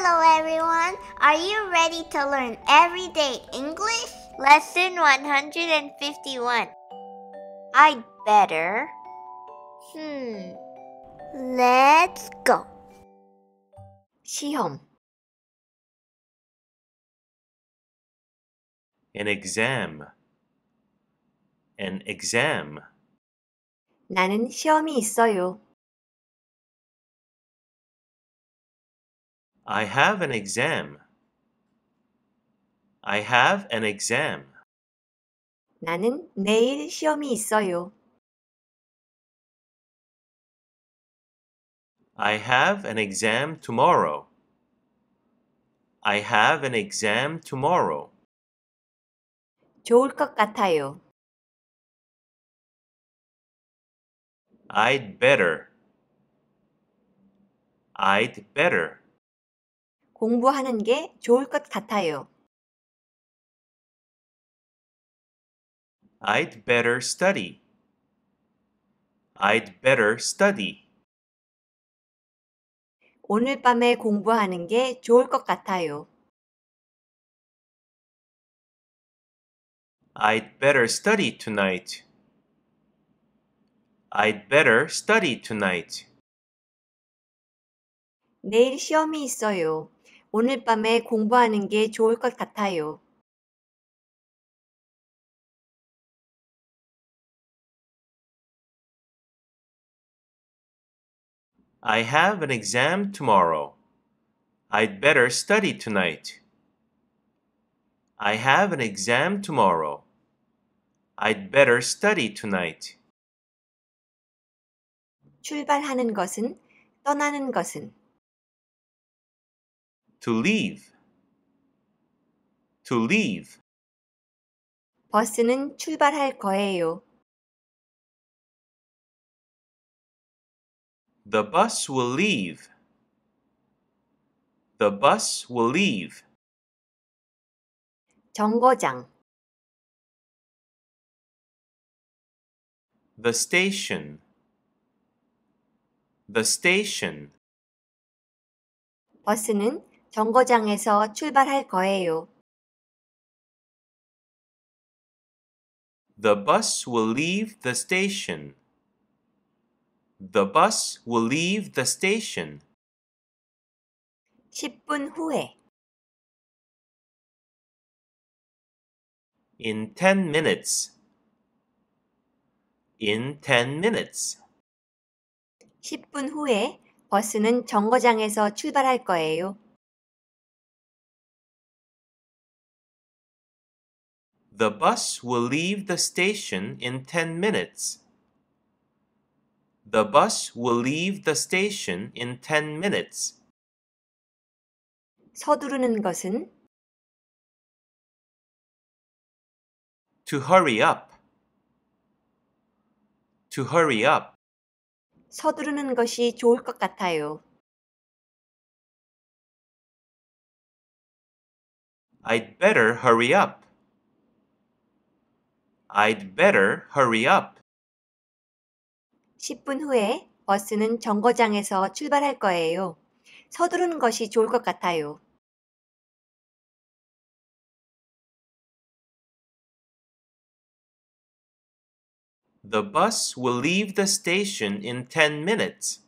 Hello everyone, are you ready to learn everyday English? Lesson 151. I'd better. Let's go. 시험. An exam. An exam. 나는 시험이 있어요. I have an exam. I have an exam. 나는 내일 시험이 있어요. I have an exam tomorrow. I have an exam tomorrow. 좋을 것 같아요. I'd better. I'd better. 공부하는 게 좋을 것 같아요. I'd better study. I'd better study. 오늘 밤에 공부하는 게 좋을 것 같아요. I'd better study tonight. I'd better study tonight. 내일 시험이 있어요. 오늘 밤에 공부하는 게 좋을 것 같아요. I have an exam tomorrow. I'd better study tonight. I have an exam tomorrow. I'd better study tonight. 출발하는 것은, 떠나는 것은. To leave. To leave. 버스는 출발할 거예요. The bus will leave. The bus will leave. 정거장. The station. The station. 버스는 정거장에서 출발할 거예요. The bus will leave the station. The bus will leave the station. 10분 후에. In 10 minutes. In 10 minutes. 10분 후에 버스는 정거장에서 출발할 거예요. The bus will leave the station in 10 minutes. The bus will leave the station in 10 minutes. 서두르는 것은 To hurry up. To hurry up. 서두르는 것이 좋을 것 같아요. I'd better hurry up. I'd better hurry up. 10분 후에 버스는 정거장에서 출발할 거예요. 서두르는 것이 좋을 것 같아요. The bus will leave the station in 10 minutes.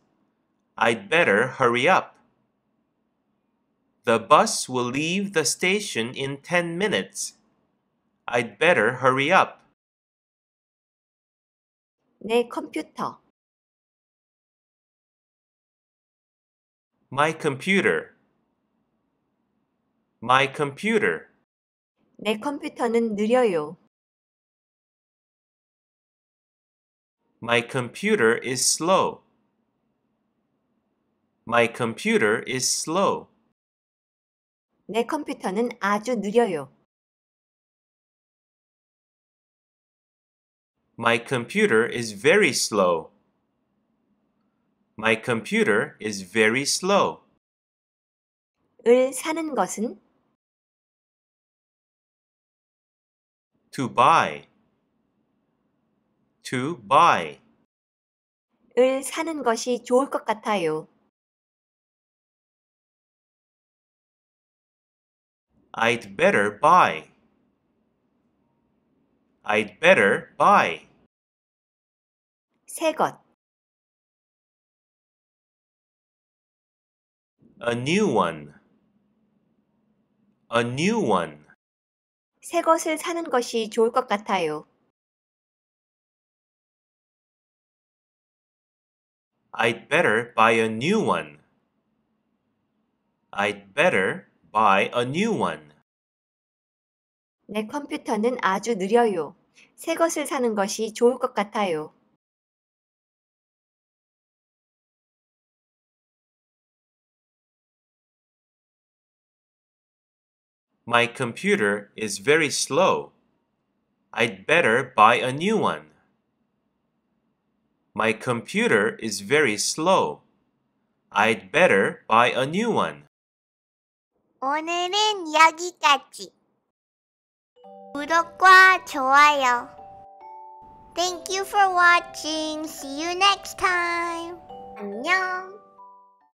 I'd better hurry up. The bus will leave the station in 10 minutes. I'd better hurry up. 내 컴퓨터. My computer. My computer. 내 컴퓨터는 느려요. My computer is slow. My computer is slow. 내 컴퓨터는 아주 느려요. My computer is very slow. My computer is very slow. 을 사는 것은 To buy. To buy. 을 사는 것이 좋을 것 같아요. I'd better buy. I'd better buy. 새 것, A new one. A new one. 새 것을 사는 것이 좋을 것 같아요. I'd better buy a new one. I'd better buy a new one. 내 컴퓨터는 아주 느려요. 새 것을 사는 것이 좋을 것 같아요. My computer is very slow. I'd better buy a new one. My computer is very slow. I'd better buy a new one. 오늘은 여기까지. 구독과 좋아요. Thank you for watching. See you next time. 안녕.